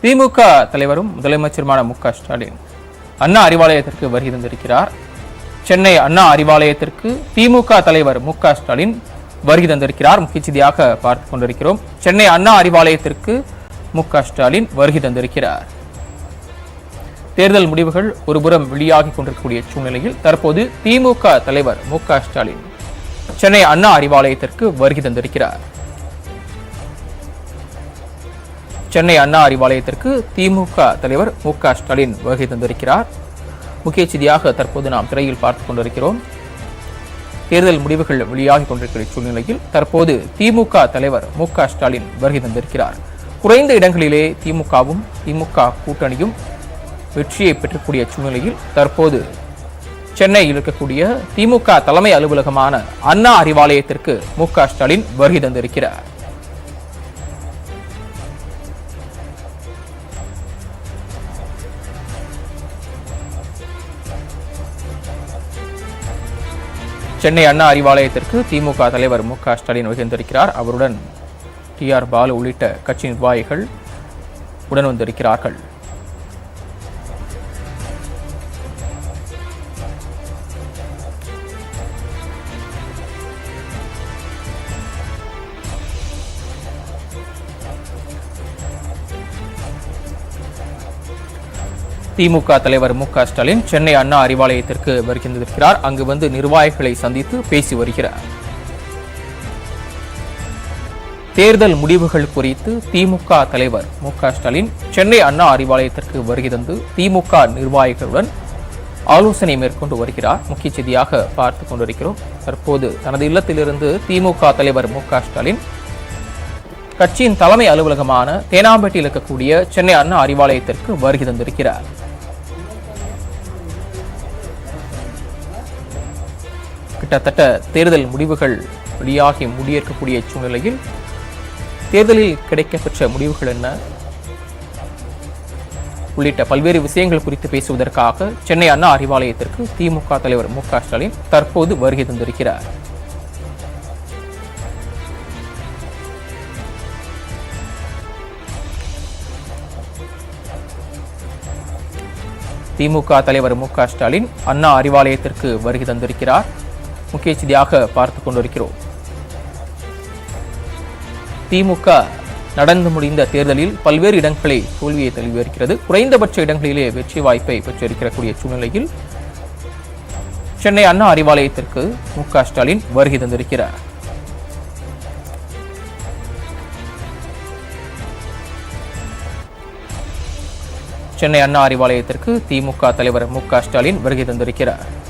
திமுக தலைவரும் முதலமைச்சருமான மு.க. ஸ்டாலின் அண்ணா அறிவாலயத்திற்கு வருகை தந்திருக்கிறார். சென்னை அண்ணா அறிவாலயத்திற்கு திமுக தலைவர் மு.க. ஸ்டாலின் வருகை தந்திருக்கிறார். முக்கிய செய்தியாக பார்த்துக் கொண்டிருக்கிறோம். சென்னை அண்ணா அறிவாலயத்திற்கு மு.க. ஸ்டாலின் வருகை தந்திருக்கிறார். தேர்தல் முடிவுகள் ஒருபுறம் வெளியாகிக் கொண்டிருக்கக்கூடிய சூழ்நிலையில் தற்போது திமுக தலைவர் மு.க. ஸ்டாலின் சென்னை அண்ணா அறிவாலயத்திற்கு வருகை தந்திருக்கிறார். சென்னை அண்ணா அறிவாலயத்திற்கு திமுக தலைவர் மு.க. ஸ்டாலின் வருகை தந்திருக்கிறார். முக்கிய செய்தியாக தற்போது நாம் திரையில் பார்த்துக் கொண்டிருக்கிறோம். தேர்தல் முடிவுகள் வெளியாகிக் கொண்டிருக்கிற சூழ்நிலையில் தற்போது திமுக தலைவர் மு.க. ஸ்டாலின் வருகை தந்திருக்கிறார். குறைந்த இடங்களிலே திமுகவும் திமுக கூட்டணியும் வெற்றியை பெற்றக்கூடிய சூழ்நிலையில் தற்போது சென்னையில் இருக்கக்கூடிய திமுக தலைமை அலுவலகமான அண்ணா அறிவாலயத்திற்கு மு.க. ஸ்டாலின் வருகை தந்திருக்கிறார். சென்னை அண்ணா அறிவாலயத்திற்கு திமுக தலைவர் மு.க. ஸ்டாலின் வருகை தந்திருக்கிறார். அவருடன் டி.ஆர். பாலு உள்ளிட்ட கட்சி நிர்வாகிகள் உடன் வந்திருக்கிறார்கள். திமுக தலைவர் மு.க. ஸ்டாலின் சென்னை அண்ணா அறிவாலயத்திற்கு வருகை தந்திருக்கிறார். அங்கு வந்து நிர்வாகிகளை சந்தித்து பேசி வருகிறார். தேர்தல் முடிவுகள் குறித்து திமுக தலைவர் மு.க. ஸ்டாலின் சென்னை அண்ணா அறிவாலயத்திற்கு வருகை தந்து திமுக நிர்வாகிகளுடன் ஆலோசனை மேற்கொண்டு வருகிறார். முக்கிய செய்தியாக பார்த்துக் கொண்டிருக்கிறோம். தற்போது தனது இல்லத்திலிருந்து திமுக தலைவர் மு.க. ஸ்டாலின் கட்சியின் தலைமை அலுவலகமான தேனாம்பேட்டையில் இருக்கக்கூடிய சென்னை அண்ணா அறிவாலயத்திற்கு வருகை தந்திருக்கிறார். கிட்டத்தட்ட தேர்தல் முடிவுகள் வெளியாகி முடியேற்கக்கூடிய சூழ்நிலையில் தேர்தலில் கிடைக்கப்பெற்ற முடிவுகள் என்ன உள்ளிட்ட பல்வேறு விஷயங்கள் குறித்து பேசுவதற்காக சென்னை அண்ணா அறிவாலயத்திற்கு திமுக தலைவர் மு.க. ஸ்டாலின் தற்போது வருகை தந்திருக்கிறார். திமுக தலைவர் மு.க. ஸ்டாலின் அண்ணா அறிவாலயத்திற்கு வருகை தந்திருக்கிறார். முக்கிய செய்தியாக பார்த்துக் கொண்டிருக்கிறோம். திமுக நடந்து முடிந்த தேர்தலில் பல்வேறு இடங்களை தோல்வியை தழுவி வருகிறது. குறைந்தபட்ச இடங்களிலே வெற்றி வாய்ப்பை பெற்றிருக்கக்கூடிய சூழ்நிலையில் சென்னை அண்ணா அறிவாலயத்திற்கு மு.க. ஸ்டாலின் வருகை தந்திருக்கிறார். சென்னை அண்ணா அறிவாலயத்திற்கு திமுக தலைவர் மு.க. ஸ்டாலின் வருகை தந்திருக்கிறார்.